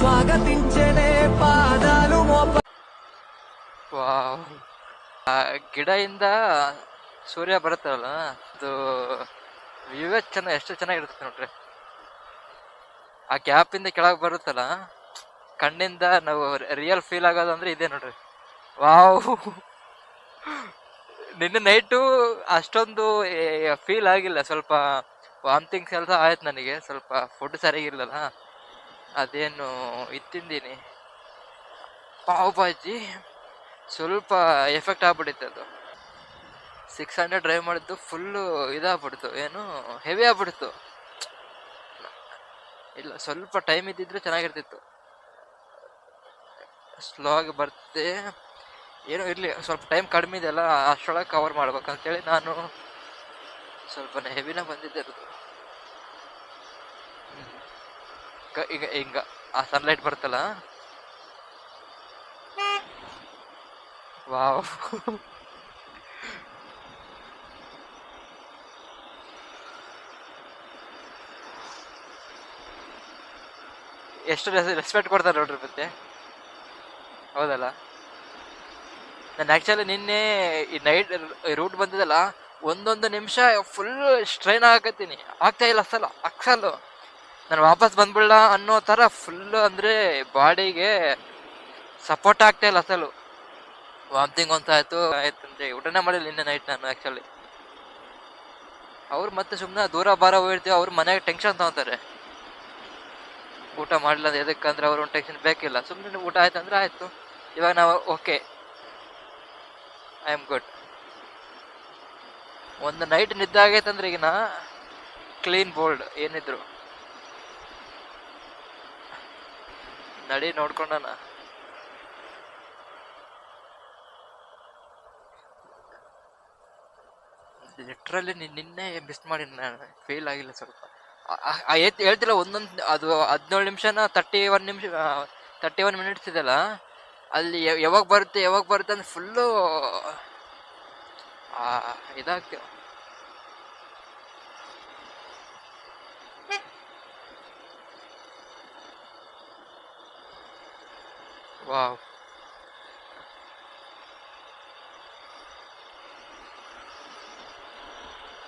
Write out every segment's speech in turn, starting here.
స్వాగతించనే పాదాలు మోప. ವಾವ್, ಆ ಗಿಡದಿಂದ ಸೂರ್ಯ ಬರುತ್ತಲ್ಲ, ಅದು ವ್ಯೂವೇ ಎಷ್ಟು ಚೆನ್ನಾಗಿರುತ್ತೆ ನೋಡ್ರಿ. ಆ ಗ್ಯಾಪಿಂದ ಕೆಳಗೆ ಬರುತ್ತಲ್ಲ, ಕಣ್ಣಿಂದ ನಾವು ರಿಯಲ್ ಫೀಲ್ ಆಗೋದಂದ್ರೆ ಇದೇ ನೋಡ್ರಿ. ವಾವ್, ನಿನ್ನೆ ನೈಟು ಅಷ್ಟೊಂದು ಫೀಲ್ ಆಗಿಲ್ಲ. ಸ್ವಲ್ಪ ವಾಮಿಟಿಂಗ್ಸ್ ಎಲ್ಲ ಆಯ್ತು ನನಗೆ, ಸ್ವಲ್ಪ ಫುಡ್ ಸರಿಯಾಗಿರ್ಲಲ್ಲ. ಅದೇನು ತಿಂದೀನಿ ಪಾವ್ ಭಾಜಿ, ಸ್ವಲ್ಪ ಎಫೆಕ್ಟ್ ಆಗ್ಬಿಟ್ಟಿತ್ತು. ಅದು 600 ಡ್ರೈವ್ ಮಾಡಿದ್ದು ಫುಲ್ಲು ಇದಾಗ್ಬಿಡ್ತು, ಏನು ಹೆವಿ ಆಗ್ಬಿಡ್ತು. ಇಲ್ಲ, ಸ್ವಲ್ಪ ಟೈಮ್ ಇದ್ದಿದ್ರೆ ಚೆನ್ನಾಗಿರ್ತಿತ್ತು. ಸ್ಲೋ ಆಗಿ ಬರ್ತೆ, ಏನೋ ಇರಲಿ, ಸ್ವಲ್ಪ ಟೈಮ್ ಕಡಿಮೆ ಇದೆಯಲ್ಲ, ಅಷ್ಟರೊಳಗೆ ಕವರ್ ಮಾಡ್ಬೇಕಂತೇಳಿ ನಾನು ಸ್ವಲ್ಪ ಹೆವಿನ ಬಂದಿದ್ದೆ ಇರೋದು. ಈಗ ಹಿಂಗ ಆ ಸನ್ಲೈಟ್ ಬರ್ತಲ್ಲ, ವಾವ್. ಎಷ್ಟು ರೆಸ್ಪೆಕ್ಟ್ ಕೊಡ್ತಾರೆ ನೋಡ್ರಿ ಮತ್ತೆ, ಹೌದಲ್ಲ? ನಾನು ಆ್ಯಕ್ಚುಲಿ ನಿನ್ನೆ ಈ ನೈಟ್ ರೂಟ್ ಬಂದಿದ್ದಲ್ಲ, ಒಂದೊಂದು ನಿಮಿಷ ಫುಲ್ ಸ್ಟ್ರೈನ್ ಆಗತ್ತೀನಿ, ಆಗ್ತಾ ಇಲ್ಲ ಅಕ್ಸಲ್ಲು. ನಾನು ವಾಪಸ್ ಬಂದ್ಬಿಡಲ್ಲ ಅನ್ನೋ ಥರ ಫುಲ್ಲು, ಅಂದರೆ ಬಾಡಿಗೆ ಸಪೋರ್ಟ್ ಆಗ್ತಾ ಇಲ್ಲ ಅಸಲು. ವಾಮಿಟಿಂಗ್ ಅಂತ ಆಯಿತು ಅಂತ ಊಟನೇ ಮಾಡಿಲ್ಲ ನಿನ್ನೆ ನೈಟ್ ನಾನು. ಆ್ಯಕ್ಚುಲಿ ಅವ್ರು ಮತ್ತೆ ಸುಮ್ಮನೆ ದೂರ ಬಾರ ಹೋಗಿರ್ತೀವಿ, ಅವ್ರು ಮನೆಗೆ ಟೆನ್ಷನ್ ತಗೊತಾರೆ. ಊಟ ಮಾಡಲಿಲ್ಲ ಅಂದ್ರೆ ಎದಕ್ಕಂದ್ರೆ ಅವ್ರು ಒಂದು ಟೆನ್ಷನ್ ಬೇಕಿಲ್ಲ, ಸುಮ್ಮನೆ ಊಟ ಆಯ್ತು ಅಂದ್ರೆ ಆಯಿತು. ಇವಾಗ ನಾವು ಓಕೆ, ಐ ಆಮ್ ಗುಡ್. ಒಂದು ನೈಟ್ ನಿದ್ದೆ ಆಗೈತಂದ್ರೆ ಈಗಿನ ಕ್ಲೀನ್ ಬೋಲ್ಡ್ ಏನಿದ್ರು ನಡಿ ನೋಡ್ಕೊಂಡನ. ಲಿಟ್ರಲಿ ನಿನ್ನೆ ಮಿಸ್ ಮಾಡಿ ನಾನು, ಫೇಲ್ ಆಗಿಲ್ಲ ಸ್ವಲ್ಪ. ಹೇಳ್ತಿಲ್ಲ ಒಂದೊಂದು, ಅದು 17 ನಿಮಿಷನ 31 ಮಿನಿಟ್ಸ್ ಇದೆಲ್ಲ, ಅಲ್ಲಿ ಯಾವಾಗ ಬರುತ್ತೆ ಅಂದ್ರೆ ಫುಲ್ಲು ಇದಾಗ್ತೀವಿ. ವಾವ್,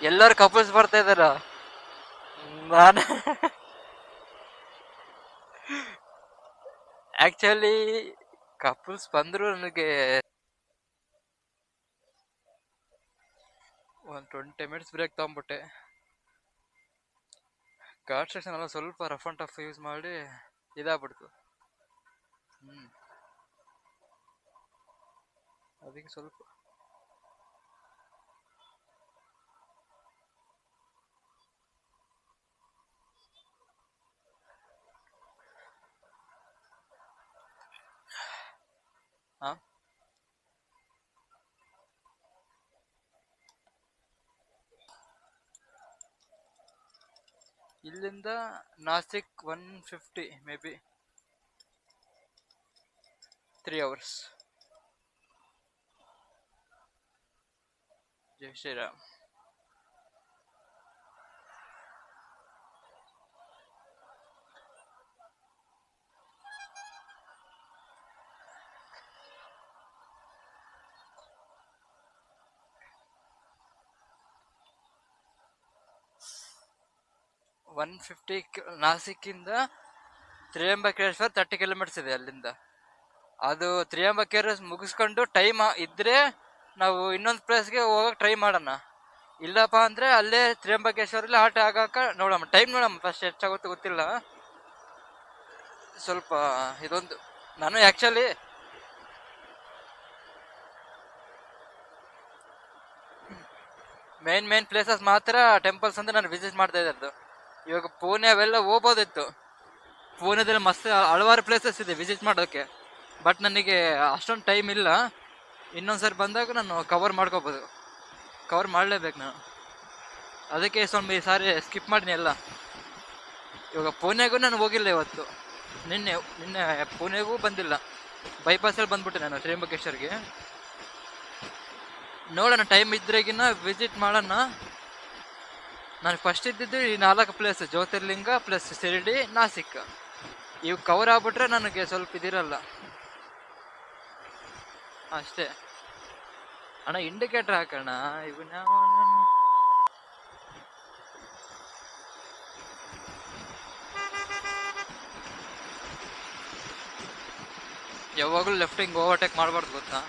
ಎಲ್ಲರೂ ಕಪಲ್ಸ್ ಬರ್ತಾ ಇದಾರ. ನಾನು ಆಕ್ಚುಲಿ ಕಪಲ್ಸ್ ಬಂದ್ರು ನನಗೆ ಒಂದು 20 ಮಿನಿಟ್ಸ್ ಬ್ರೇಕ್ ತಗೊಂಡ್ಬಿಟ್ಟೆ. ಗಾಡ್ ಸ್ಟೇಷನ್ ಎಲ್ಲ ಸ್ವಲ್ಪ ರಫ್ ಅಂಡ್ ಟಫ್ ಯೂಸ್ ಮಾಡಿ ಇದಾಗ್ಬಿಡ್ತು. ಅದಕ್ಕೆ ಸ್ವಲ್ಪ ಇಲ್ಲಿಂದ Nashik 150 may be 3 hours. Jai Shriram. ನಾಸಿಕ್ಕಿಂದ ತ್ರಿಯಂಬಕೇಶ್ವರ್ 30 ಕಿಲೋಮೀಟರ್ಸ್ ಇದೆ ಅಲ್ಲಿಂದ. ಅದು ತ್ರಿಯಂಬಕೇಶ್ವರ್ ಮುಗಿಸ್ಕೊಂಡು ಟೈಮ್ ಇದ್ರೆ ನಾವು ಇನ್ನೊಂದು ಪ್ಲೇಸ್ಗೆ ಹೋಗಕ್ಕೆ ಟ್ರೈ ಮಾಡೋಣ. ಇಲ್ಲಪ್ಪ ಅಂದರೆ ಅಲ್ಲೇ ತ್ರಿಯಂಬಕೇಶ್ವರಲ್ಲಿ ಆಟ ಆಗಾಕ ನೋಡಮ್ಮ, ಟೈಮ್ ನೋಡಮ್ಮ ಫಸ್ಟ್ ಎಷ್ಟಾಗುತ್ತೆ ಗೊತ್ತಿಲ್ಲ. ಸ್ವಲ್ಪ ಇದೊಂದು ನಾನು ಆ್ಯಕ್ಚುಲಿ ಮೇನ್ ಪ್ಲೇಸಸ್ ಮಾತ್ರ ಟೆಂಪಲ್ಸ್ ಅಂತ ನಾನು ವಿಸಿಟ್ ಮಾಡ್ತಾ ಇದ್ದು. ಇವಾಗ ಪುಣೆ ಅವೆಲ್ಲ ಹೋಗ್ಬೋದಿತ್ತು, ಪುಣೆದಲ್ಲಿ ಮಸ್ತ್ ಹಲವಾರು ಪ್ಲೇಸಸ್ ಇದೆ ವಿಸಿಟ್ ಮಾಡೋಕ್ಕೆ. ಬಟ್ ನನಗೆ ಅಷ್ಟೊಂದು ಟೈಮ್ ಇಲ್ಲ. ಇನ್ನೊಂದ್ಸರಿ ಬಂದಾಗ ನಾನು ಕವರ್ ಮಾಡಲೇಬೇಕು ನಾನು. ಅದಕ್ಕೆ ಸ್ವಲ್ಪ ಈ ಸಾರಿ ಸ್ಕಿಪ್ ಮಾಡಿನಿ ಎಲ್ಲ. ಇವಾಗ ಪುಣೆಗೂ ನಾನು ಹೋಗಿಲ್ಲ ಇವತ್ತು, ನಿನ್ನೆ ಪುಣೆಗೂ ಬಂದಿಲ್ಲ, ಬೈಪಾಸಲ್ಲಿ ಬಂದ್ಬಿಟ್ಟೆ ನಾನು ತ್ರಿಯಂಬಕೇಶ್ವರ್ಗೆ. ನೋಡೋಣ ಟೈಮ್ ಇದ್ರೆಗಿನ ವಿಸಿಟ್ ಮಾಡೋಣ. ನಾನು ಫಸ್ಟ್ ಇದ್ದಿದ್ದು ಈ 4 ಪ್ಲೇಸ್: ಜ್ಯೋತಿರ್ಲಿಂಗ ಪ್ಲಸ್ ಶಿರಡಿ, ನಾಸಿಕ್. ಇವು ಕವರ್ ಆಗ್ಬಿಟ್ರೆ ನನಗೆ ಸ್ವಲ್ಪ ಇದಿರಲ್ಲ ಅಷ್ಟೇ. ಅಣ್ಣ ಇಂಡಿಕೇಟರ್ ಹಾಕೋಣ ಇವನ್ನ. ಯಾವಾಗಲೂ ಲೆಫ್ಟ್ ಹಿಂಗೆ ಓವರ್ಟೇಕ್ ಮಾಡಬಾರ್ದು ಗೊತ್ತಾ.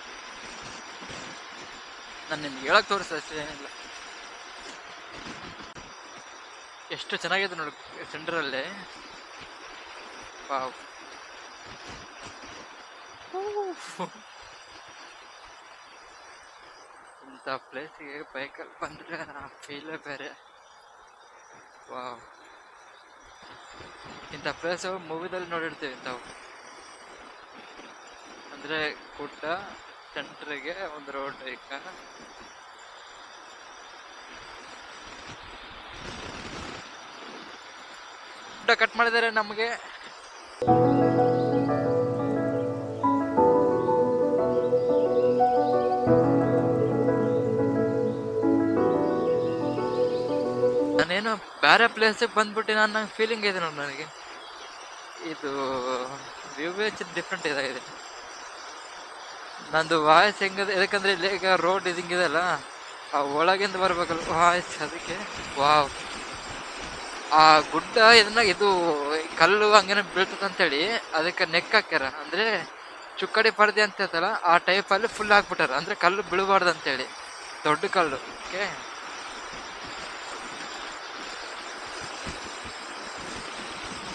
ನಾನು ನಿಮ್ಗೆ ಹೇಳಕ್ ತೋರಿಸ ಅಷ್ಟೇ, ಏನಿಲ್ಲ. ಎಷ್ಟು ಚೆನ್ನಾಗಿದೆ ನೋಡಿ ಸೆಂಟ್ರಲ್ಲಿ. ವಾವ್. ಇಂಥ ಪ್ಲೇಸಿಗೆ ಬೈಕಲ್ಲಿ ಬಂದರೆ ಫೀಲೇ ಬೇರೆ. ವಾವ್, ಇಂಥ ಪ್ಲೇಸು ಮೂವಿದಲ್ಲಿ ನೋಡಿರ್ತೀವಿ ಇಂಥವು. ಅಂದರೆ ಗುಡ್ಡ ಸೆಂಟ್ರಿಗೆ ಒಂದು ರೋಡ್ ಈಗ. ಗುಡ್ಡ ಕಟ್ ಮಾಡಿದ್ದಾರೆ ನಮಗೆ. ನಾನೇನು ಬೇರೆ ಪ್ಲೇಸಿಗೆ ಬಂದ್ಬಿಟ್ಟು ನನ್ನ ಫೀಲಿಂಗ್ ಇದೆ ನೋಡಿ ನನಗೆ. ಇದು ವ್ಯೂವೇ ಡಿಫ್ರೆಂಟ್ ಇದಾಗಿದೆ. ನಂದು ವಾಯ್ಸ್ ಹೆಂಗದೆ ಯಾಕಂದ್ರೆ ಇಲ್ಲಿ ಈಗ ರೋಡ್ ಹಿಂಗಿದೆಲ್ಲ, ಆ ಒಳಗಿಂದ ಬರ್ಬೇಕಲ್ಲ ವಾಯ್ಸ್, ಅದಕ್ಕೆ. ವಾವ್, ಆ ಗುಡ್ಡ ಇದನ್ನ ಇದು ಕಲ್ಲು ಹಂಗೇನ ಬೀಳ್ತದಂತೇಳಿ ಅದಕ್ಕೆ ನೆಕ್ ಹಾಕ್ಯಾರ. ಅಂದ್ರೆ ಚುಕ್ಕಡಿ ಪರ್ದೆ ಅಂತ ಹೇಳ್ತಲ್ಲ ಆ ಟೈಪಲ್ಲಿ ಫುಲ್ ಹಾಕ್ಬಿಟ್ಟಾರ, ಅಂದ್ರೆ ಕಲ್ಲು ಬೀಳಬಾರ್ದು ಅಂತೇಳಿ. ದೊಡ್ಡ ಕಲ್ಲು. ಓಕೆ,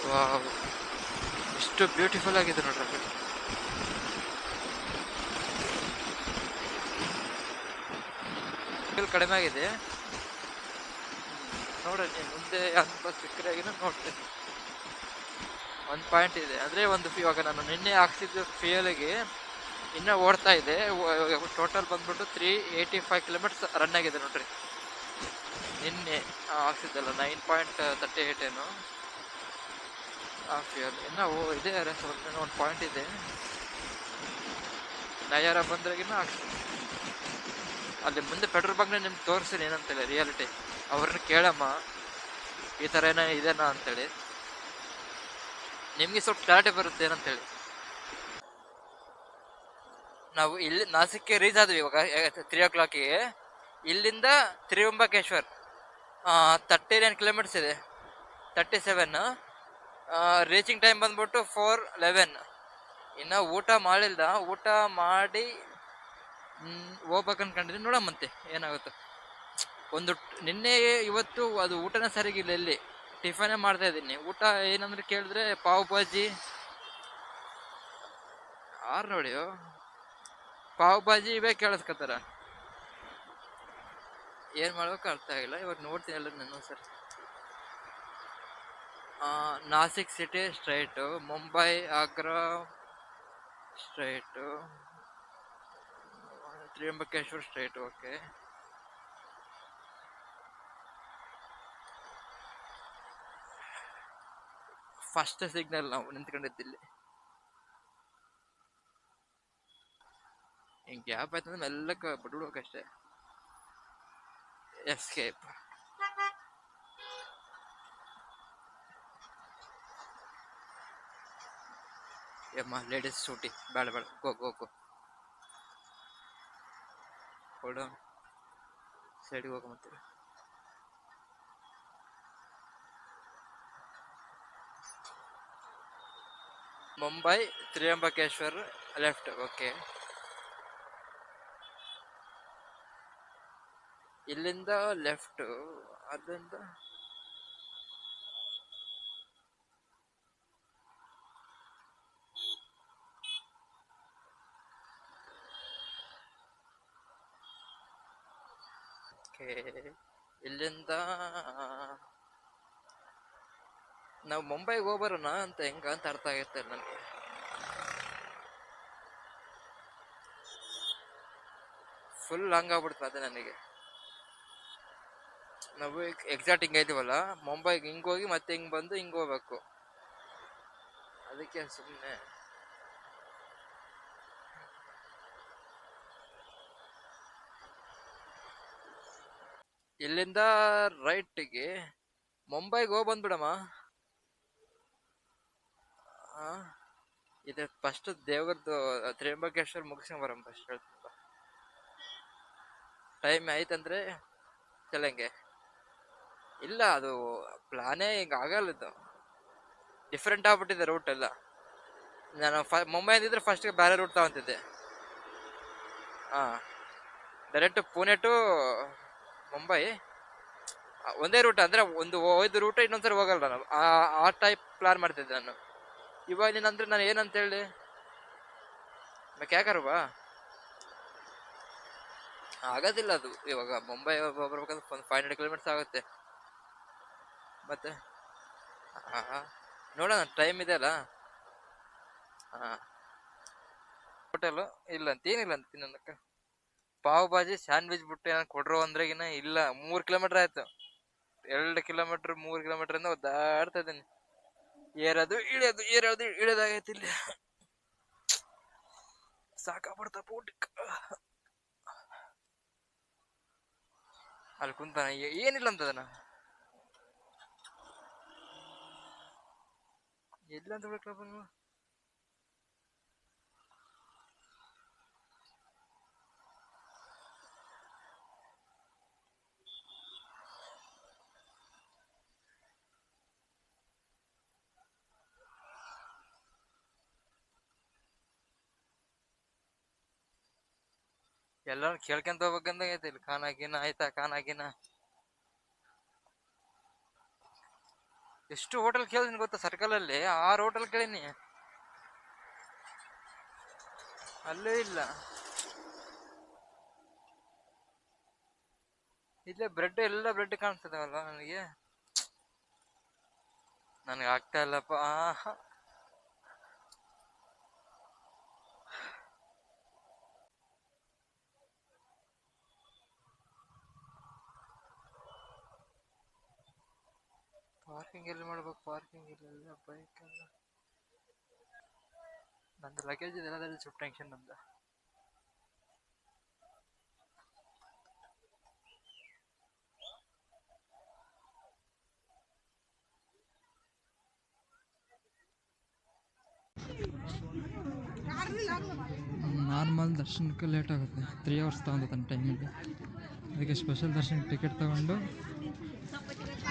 ವಾವ್, ಎಷ್ಟು ಬ್ಯೂಟಿಫುಲ್ ಆಗಿದೆ ನೋಡ್ರಿ. ಕಡಿಮೆ ಆಗಿದೆ ನೋಡ್ರಿ. ಮುಂದೆ ಯಾಕೆ ಸಿಕ್ಕರಾಗಿನ ನೋಡ್ತೇನೆ. ಒಂದು ಪಾಯಿಂಟ್ ಇದೆ ಅಂದರೆ ಒಂದು ಇವಾಗ ನಾನು ನಿನ್ನೆ ಹಾಕ್ಸಿದ್ದು ಫ್ಯೂಯಲ್ಗೆ ಇನ್ನೂ ಓಡ್ತಾ ಇದೆ. ಟೋಟಲ್ ಬಂದ್ಬಿಟ್ಟು 385 ಕಿಲೋಮೀಟರ್ಸ್ ರನ್ ಆಗಿದೆ ನೋಡ್ರಿ. ನಿನ್ನೆ ಹಾಕ್ಸಿದ್ದಲ್ಲ 9.38 ಏನು ಆ ಫ್ಯೂಯಲ್. ಇನ್ನೂ ಇದೆ ಒಂದು ಪಾಯಿಂಟ್ ಇದೆ. ನಯಾರ ಬಂದ್ರಾಗಿನ ಹಾಕ್ಸಿ ಅಲ್ಲಿ ಮುಂದೆ ಪೆಟ್ರೋಲ್ ಬಂಕ್ನ ನಿಮ್ಗೆ ತೋರಿಸ್ತೀನಿ ಏನಂತೇಳಿ ರಿಯಾಲಿಟಿ. ಅವ್ರನ್ನ ಕೇಳಮ್ಮ ಈ ಥರ ಏನೋ ಇದೆನಾ ಅಂತೇಳಿ, ನಿಮಗೆ ಸ್ವಲ್ಪ ಕ್ಲಾರಿಟಿ ಬರುತ್ತೆ ಏನಂತೇಳಿ. ನಾವು ಇಲ್ಲಿ ನಾಸಿಕ್ಗೆ ರೀಚ್ ಆದ್ವಿ ಇವಾಗ 3 o'clock. ಇಲ್ಲಿಂದ ತ್ರಿಯಂಬಕೇಶ್ವರ್ 39 ಕಿಲೋಮೀಟರ್ಸ್ ಇದೆ, 37. ರೀಚಿಂಗ್ ಟೈಮ್ ಬಂದ್ಬಿಟ್ಟು 4:11. ಇನ್ನು ಊಟ ಮಾಡಿಲ್ದ, ಊಟ ಮಾಡಿ ಹೋಗ್ಬೇಕು ಅನ್ಕೊಂಡಿದ್ದೀನಿ. ನೋಡಮ್ಮಂತೆ ಏನಾಗುತ್ತೆ. ಒಂದು ನಿನ್ನೆ ಇವತ್ತು ಅದು ಊಟನೇ ಸರಿಗಿಲ್ಲ, ಇಲ್ಲಿ ಟಿಫನೇ ಮಾಡ್ತಾ ಇದ್ದೀನಿ. ಊಟ ಏನಂದ್ರೆ ಕೇಳಿದ್ರೆ ಪಾವ್ ಭಾಜಿ. ನೋಡಿ ಪಾವ್ ಭಾಜಿ ಇವೇ ಕೇಳಿಸ್ಕೊತಾರ. ಏನು ಮಾಡ್ಬೇಕು ಅರ್ಥ ಆಗಿಲ್ಲ. ಇವಾಗ ನೋಡ್ತೀನಿ ಎಲ್ಲ ನಾನು sir. Nashik city straight, Mumbai Agra straight, Trimbakeshwar straight. Okay, first signal ನಾವು ನಿಂತ್ಕೊಂಡಿದ್ದಿಲ್ಲಿ. ಹಿಂಗೆ ಗ್ಯಾಪ್ ಆಯ್ತಂದ್ರೆ ಮೆಲ್ಲಕ್ಕೆ ಬಿಡ್ಬೇಕಷ್ಟೇ. ಎಸ್ಕೇಪ್. ಯಮ್ಮ ಲೇಡೀಸ್ ಸೂಟಿ ಬೇಡ ಬೇಡ, ಗೋ ಹೊಡ ಸೈಡಿಗೆ ಹೋಗ. ಮತ್ತೆ ಮುಂಬೈ ತ್ರಿಯಂಬಕೇಶ್ವರ್ ಲೆಫ್ಟ್. ಓಕೆ, ಇಲ್ಲಿಂದ ಲೆಫ್ಟ್, ಅಲ್ಲಿಂದ ಇಲ್ಲಿಂದ ನಾವು ಮುಂಬೈಗೆ ಹೋಗ್ಬರೋಣ ಅಂತ ಹೆಂಗ ಅಂತ ಅರ್ಥ ಆಗತ್ತೆ ನನಗೆ. ಫುಲ್ ಲಾಂಗ್ ಆಗ್ಬಿಡ್ತದೆ ಅದೇ ನನಗೆ. ನಾವು ಎಕ್ಸಾಕ್ಟ್ ಹಿಂಗೆ ಇದೀವಲ್ಲ, ಮುಂಬೈಗೆ ಹಿಂಗೋಗಿ ಮತ್ತೆ ಹಿಂಗೆ ಬಂದು ಹಿಂಗೆ ಹೋಗ್ಬೇಕು. ಅದಕ್ಕೆ ಸುಮ್ಮನೆ ಇಲ್ಲಿಂದ ರೈಟಿಗೆ ಮುಂಬೈಗೆ ಹೋಗಿ ಬಂದ್ಬಿಡಮ್ಮ. ಇದು ಫಸ್ಟ್ ದೇವ್ರದ್ದು ತ್ರ್ಯಂಬಕೇಶ್ವರ್ ಮುಗಿಸ್ಕೊಂಡ್ ಬರಂ ಫಸ್ಟ್ ಹೇಳ್ತೀನಿ. ಟೈಮ್ ಆಯ್ತಂದ್ರೆ ಚಲಂಗೆ. ಇಲ್ಲ ಅದು ಪ್ಲಾನೇ ಹಿಂಗ ಆಗಲ್ಲ, ಇದು ಡಿಫ್ರೆಂಟ್ ಆಗ್ಬಿಟ್ಟಿದೆ ರೂಟ್ ಎಲ್ಲ. ನಾನು ಮುಂಬೈ ಅಂದಿದ್ರೆ ಫಸ್ಟ್ ಬೇರೆ ರೂಟ್ ತಗೊಂತಿದ್ದೆ. ಹಾ, ಡೈರೆಕ್ಟ್ ಪುಣೆ ಟು ಮುಂಬೈ ಒಂದೇ ರೂಟ್, ಅಂದ್ರೆ ಒಂದು ಹೋಯ್ದು ರೂಟ್ ಇನ್ನೊಂದ್ಸರಿ ಹೋಗಲ್ಲ ನಾನು. ಆ ಟೈಪ್ ಪ್ಲಾನ್ ಮಾಡ್ತಿದ್ದೆ ನಾನು. ಇವಾಗ ನೀನಂದ್ರೆ ನಾನು ಏನಂತ ಹೇಳಿ ಕ್ಯಾಕರ್ವಾ ಆಗೋದಿಲ್ಲ ಅದು. ಇವಾಗ ಮುಂಬೈ ಬರ್ಬೇಕಂದ್ರೆ ಒಂದು 500 ಕಿಲೋಮೀಟರ್ಸ್ ಆಗುತ್ತೆ. ಮತ್ತೆ ನೋಡೋಣ, ಟೈಮ್ ಇದೆ ಅಲ್ಲ. ಹೋಟೆಲ್ ಇಲ್ಲ ಅಂತೇನಿಲ್ಲ ಅಂತ ತಿನ್ನೋದಕ್ಕೆ. ಪಾವ್ ಭಾಜಿ ಸ್ಯಾಂಡ್ವಿಚ್ ಬಿಟ್ಟು ಏನಾರು ಕೊಡ್ರು ಅಂದ್ರೆಗಿನ ಇಲ್ಲ. 3 ಕಿಲೋಮೀಟರ್ ಆಯ್ತು, 2 ಕಿಲೋಮೀಟರ್ 3 ಕಿಲೋಮೀಟರ್ ಇಂದ ಒದ್ದಾಡ್ತಾ ಇದ್ದೀನಿ. ಏರೋದು ಇಳಿಯೋದಾಗೈತಿ ಇಲ್ಲಿ. ಸಾಕಾಗ್ಬಿಡ್ತಪ್ಪ ಊಟಕ್ಕೆ. ಅಲ್ಲಿ ಕುಂತಾನ ಏನಿಲ್ಲ ಅಂತದನ ಎಲ್ಲ ಅಂತ ಬಿಡ್ಕಪ್ಪ ನೀವು. ಎಲ್ಲಾರು ಕೇಳ್ಕೊಂತ ಹೋಗ್ಬೇಕಂದಾಗೈತಿ ಇಲ್ಲಿ. ಖಾನಾಗಿನ ಆಯ್ತಾ, ಖಾನಾಗಿನ ಎಷ್ಟು ಹೋಟೆಲ್ ಕೇಳಿದೀನಿ ಗೊತ್ತಾ ಸರ್ಕಲ್ ಅಲ್ಲಿ. 6 ಹೋಟೆಲ್ ಕೇಳೀನಿ, ಅಲ್ಲೇ ಇಲ್ಲ. ಇಲ್ಲೇ ಬ್ರೆಡ್ ಎಲ್ಲ ಬ್ರೆಡ್ ಕಾಣಿಸ್ತದವಲ್ಲ ನನಗೆ ಆಗ್ತಾ ಇಲ್ಲಪ್ಪ. ಪಾರ್ಕಿಂಗ್ ಎಲ್ಲಿ ಮಾಡ್ಬೇಕು? ಪಾರ್ಕಿಂಗ್ ಇಲ್ಲ, ಬೈಕ್ ಎಲ್ಲ ನಂದು ಲಗೇಜ್ ಇದೆಲ್ಲ ಸ್ವಲ್ಪ ಟೆನ್ಷನ್ ನಮ್ದು. ನಾರ್ಮಲ್ ದರ್ಶನಕ್ಕೆ ಲೇಟ್ ಆಗುತ್ತೆ, 3 ಅವರ್ಸ್ ತಗೊಂಡು ಟೈಮಿಗೆ. ಅದಕ್ಕೆ ಸ್ಪೆಷಲ್ ದರ್ಶನಕ್ಕೆ ಟಿಕೆಟ್ ತಗೊಂಡು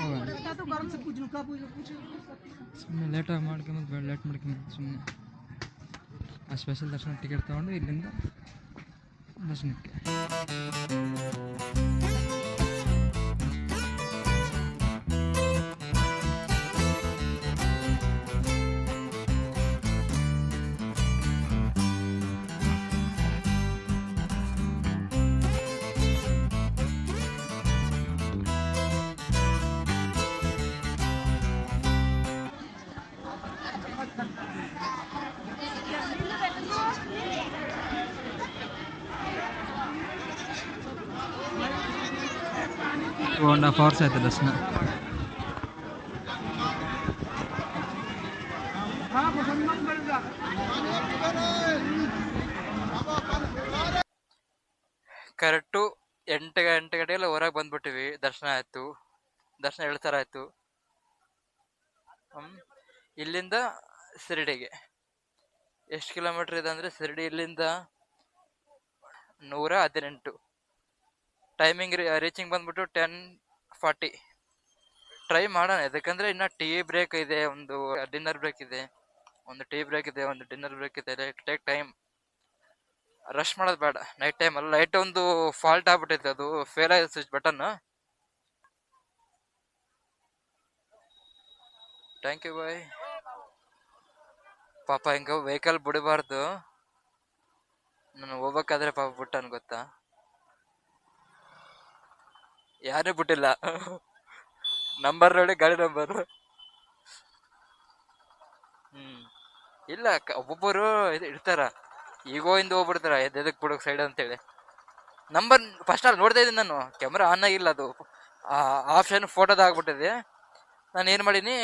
ಹೋಗೋಣ. ಸುಮ್ಮನೆ ಲೇಟಾಗಿ ಮಾಡ್ಕೊಂಬಂದು ಲೇಟ್ ಮಾಡ್ಕೊಂಬಂದು ಸುಮ್ಮನೆ ಆ ಸ್ಪೆಷಲ್ ದರ್ಶನ ಟಿಕೆಟ್ ತಗೊಂಡು ಇಲ್ಲಿಂದ ದರ್ಶನಕ್ಕೆ. ಟೂ ಆ್ಯಂಡ್ ಹಾಫ್ ಅವರ್ಸ್ ಆಯ್ತು ದರ್ಶನ. ಕರೆಕ್ಟು 8 ಗಂಟೆಗೆಲ್ಲ ಹೊರಗೆ ಬಂದ್ಬಿಟ್ಟಿವಿ. ದರ್ಶನ ಆಯ್ತು, ದರ್ಶನ 2 ಥರ ಆಯ್ತು. ಇಲ್ಲಿಂದ ಶಿರಡಿಗೆ ಎಷ್ಟು ಕಿಲೋಮೀಟರ್ ಇದೆ ಅಂದರೆ, ಶಿರಡಿ ಇಲ್ಲಿಂದ 118. ಟೈಮಿಂಗ್ ರೀಚಿಂಗ್ ಬಂದ್ಬಿಟ್ಟು 10:40. ಟ್ರೈ ಮಾಡೋಣ, ಯಾಕಂದ್ರೆ ಇನ್ನು ಟೀ ಬ್ರೇಕ್ ಇದೆ, ಒಂದು ಡಿನ್ನರ್ ಬ್ರೇಕ್ ಇದೆ, ಒಂದು ಟೀ ಬ್ರೇಕ್ ಇದೆ, ಒಂದು ಡಿನ್ನರ್ ಬ್ರೇಕ್ ಇದೆ. ಟೇಕ್ ಟೈಮ್, ರಶ್ ಮಾಡೋದು ಬೇಡ. ನೈಟ್ ಟೈಮ್ ಅಲ್ಲ, ಲೈಟ್ ಒಂದು ಫಾಲ್ಟ್ ಆಗ್ಬಿಟ್ಟೈತೆ, ಅದು ಫೇಲ್ ಆಗಿದೆ switch button. Thank you bye. ಪಾಪ ಹಿಂಗ ವೆಹಿಕಲ್ ಬಿಡಬಾರ್ದು. ನಾನು ಹೋಗ್ಬೇಕಾದ್ರೆ ಪಾಪ ಬಿಟ್ಟನ್ ಗೊತ್ತಾ, ಯಾರೇ ಬಿಟ್ಟಿಲ್ಲ. ನಂಬರ್ ನೋಡಿ, ಗಾಡಿ ನಂಬರ್. ಇಲ್ಲ, ಒಬ್ಬೊಬ್ಬರು ಇರ್ತಾರ, ಈಗೋ ಇಂದ ಹೋಗ್ಬಿಡ್ತಾರ ಎದಕ್ ಬಿಡೋಕ್ ಸೈಡ್ ಅಂತೇಳಿ. ನಂಬರ್ ಫಸ್ಟ್ ಅಲ್ಲಿ ನೋಡ್ತಾ ಇದ್ದೀನಿ ನಾನು, ಕ್ಯಾಮ್ರಾ ಆನ್ ಆಗಿಲ್ಲ, ಅದು ಆಪ್ಷನ್ ಫೋಟೋದ ಆಗ್ಬಿಟ್ಟಿದೆ. ನಾನು ಏನು ಮಾಡೀನಿ,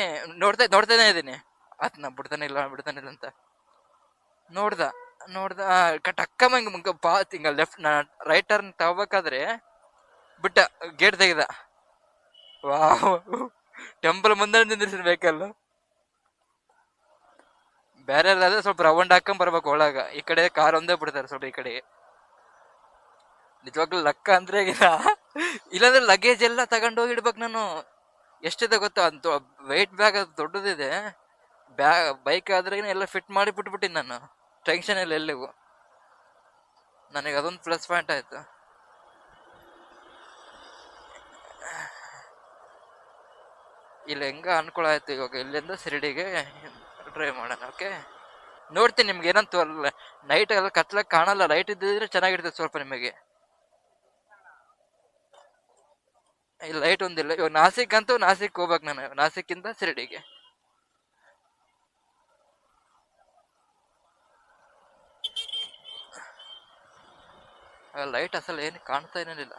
ನೋಡ್ತಾನೆ ಇದ್ದೀನಿ, ನಾ ಬಿಡ್ತಾನೆ ಇಲ್ಲ ಅಂತ ನೋಡ್ದ ಟಕ್ಕಮ್ಮ ಹಿಂಗ ಲೆಫ್ಟ್ ರೈಟ್ ಟರ್ನ್ ತಗೋಬೇಕಾದ್ರೆ ಬಿಟ್ಟ, ಗೇಟ್ ತೆಗೆದ. ಟೆಂಪಲ್ ಮುಂದೆ ನಿಂದಿರ್ಸಿ ವೆಹಿಕಲ್. ಬೇರೆ ಆದ್ರೆ ಸ್ವಲ್ಪ ರೌಂಡ್ ಹಾಕೊಂಡ್ ಬರ್ಬೇಕು ಒಳಗ, ಈ ಕಡೆ ಕಾರ್ ಒಂದೇ ಬಿಡ್ತಾರೆ ಸ್ವಲ್ಪ ಈ ಕಡೆ. ನಿಜವಾಗ್ಲೂ ಲಕ್ಕ ಅಂದ್ರೆ ಈಗ ಇಲ್ಲಾಂದ್ರೆ ಲಗೇಜ್ ಎಲ್ಲ ತಗೊಂಡು ಹೋಗಿ ಇಡ್ಬೇಕು ನಾನು. ಎಷ್ಟಿದೆ ಗೊತ್ತಾ, ಅಂತ ವೆಯ್ಟ್ ಬ್ಯಾಗ್ ಅದು ದೊಡ್ಡದಿದೆ. ಬೈಕ್ ಆದ್ರೆ ಎಲ್ಲ ಫಿಟ್ ಮಾಡಿ ಬಿಟ್ಬಿಟ್ಟಿನಿ ನಾನು, ಟೆನ್ಷನ್ ಇಲ್ಲ ಎಲ್ಲಿಗೂ. ನನಗೆ ಅದೊಂದು ಪ್ಲಸ್ ಪಾಯಿಂಟ್ ಆಯ್ತು. ಇಲ್ಲಿ ಹೆಂಗ ಅನುಕೂಲ ಆಯ್ತು. ಇವಾಗ ಇಲ್ಲಿಂದ ಶಿರಡಿಗೆ ಡ್ರೈವ್ ಮಾಡೋಣ. ಓಕೆ, ನೋಡ್ತೀನಿ. ನಿಮ್ಗೆ ಏನಂತ ನೈಟ್ ಎಲ್ಲ ಕತ್ಲಕ್ಕೆ ಕಾಣಲ್ಲ, ಲೈಟ್ ಇದ್ದಿದ್ರೆ ಚೆನ್ನಾಗಿರ್ತದೆ ಸ್ವಲ್ಪ ನಿಮಗೆ. ಇಲ್ಲಿ ಲೈಟ್ ಒಂದಿಲ್ಲ. ಇವಾಗ ನಾಸಿಕ್ ಅಂತೂ ನಾಸಿಕ್ ಹೋಗ್ಬೇಕು ನಾನು, ನಾಸಿಕ್ಕಿಂದ ಶಿರಡಿಗೆ. ಲೈಟ್ ಅಸಲು ಏನು ಕಾಣ್ತಾ ಏನಿಲ್ಲ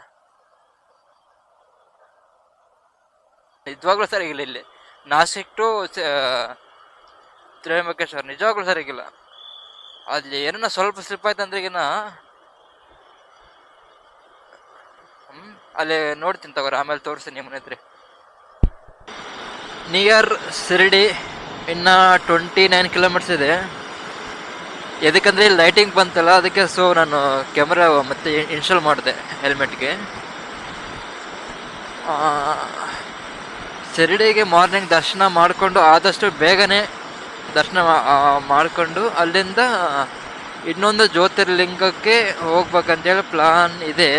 ನಿಜವಾಗ್ಲೂ ಸರಿಗಿಲ್ಲ ಇಲ್ಲಿ. ನಾಸಿಕ್ ಟು ತ್ರಿಯಂಬಕೇಶ್ವರ ನಿಜವಾಗ್ಲೂ ಸರಿಗಿಲ್ಲ. ಅಲ್ಲಿ ಏನನ್ನ ಸ್ವಲ್ಪ ಸ್ಲಿಪ್ ಆಯ್ತು ಅಂದ್ರೆ ಈಗಿನ ಅಲ್ಲಿ ನೋಡ್ತೀನಿ ತಗೋರಿ, ಆಮೇಲೆ ತೋರಿಸಿ ನಿಮ್ಮನೆ ಹತ್ರ. ನಿಯರ್ ಶಿರಡಿ ಇನ್ನ 29 ಕಿಲೋಮೀಟರ್ಸ್ ಇದೆ. ಎದಕ್ಕಂದ್ರೆ ಇಲ್ಲಿ ಲೈಟಿಂಗ್ ಬಂತಲ್ಲ ಅದಕ್ಕೆ. ಸೊ ನಾನು ಕ್ಯಾಮ್ರಾ ಮತ್ತೆ ಇನ್ಸ್ಟಾಲ್ ಮಾಡಿದೆ ಹೆಲ್ಮೆಟ್ಗೆ. ಶಿರಡಿಗೆ ಮಾರ್ನಿಂಗ್ ದರ್ಶನ ಮಾಡಿಕೊಂಡು ಆದಷ್ಟು ಬೇಗನೆ ದರ್ಶನ ಮಾಡಿಕೊಂಡು ಅಲ್ಲಿಂದ ಇನ್ನೊಂದು ಜ್ಯೋತಿರ್ಲಿಂಗಕ್ಕೆ ಹೋಗ್ಬೇಕಂತೇಳಿ ಪ್ಲಾನ್ ಇದೆ.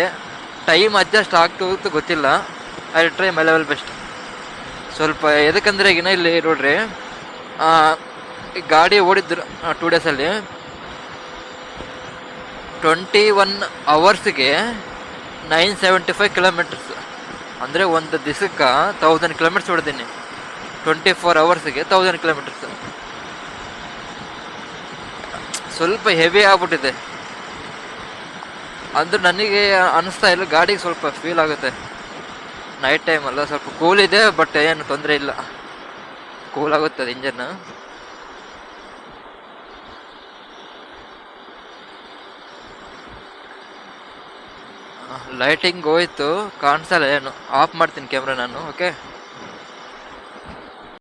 ಟೈಮ್ ಅಡ್ಜಸ್ಟ್ ಆಗ್ತೋಗುತ್ತೆ ಗೊತ್ತಿಲ್ಲ. I try my level best. ಸ್ವಲ್ಪ ಎದಕ್ಕಂದ್ರೆ ಈಗಿನ ಇಲ್ಲಿ ನೋಡ್ರಿ, ಗಾಡಿ ಓಡಿದ್ರು 2 ಡೇಸಲ್ಲಿ 21 ಅವರ್ಸ್ಗೆ 975 ಕಿಲೋಮೀಟರ್ಸ್. ಅಂದರೆ ಒಂದು ದಿವಸಕ್ಕೆ 1000 ಕಿಲೋಮೀಟರ್ಸ್ ಹೊಡೆದೀನಿ. 24 ಅವರ್ಸ್ಗೆ 1000 ಕಿಲೋಮೀಟರ್ಸ್. ಸ್ವಲ್ಪ ಹೆವಿ ಆಗ್ಬಿಟ್ಟಿದೆ. ಅಂದ್ರೆ ನನಗೆ ಅನಿಸ್ತಾ ಇಲ್ಲ, ಗಾಡಿಗೆ ಸ್ವಲ್ಪ ಫೀಲ್ ಆಗುತ್ತೆ. ನೈಟ್ ಟೈಮ್ ಅಲ್ಲ, ಸ್ವಲ್ಪ ಕೂಲ್ ಇದೆ, ಬಟ್ ಏನು ತೊಂದರೆ ಇಲ್ಲ, ಕೂಲ್ ಆಗುತ್ತೆ ಅದು ಇಂಜನ್. ಲೈಟಿಂಗ್ ಹೋಯ್ತು, ಕಾಣಿಸಲ್ಲ ಏನು. ಆಫ್ ಮಾಡ್ತೀನಿ ಕ್ಯಾಮ್ರಾ ನಾನು. ಓಕೆ.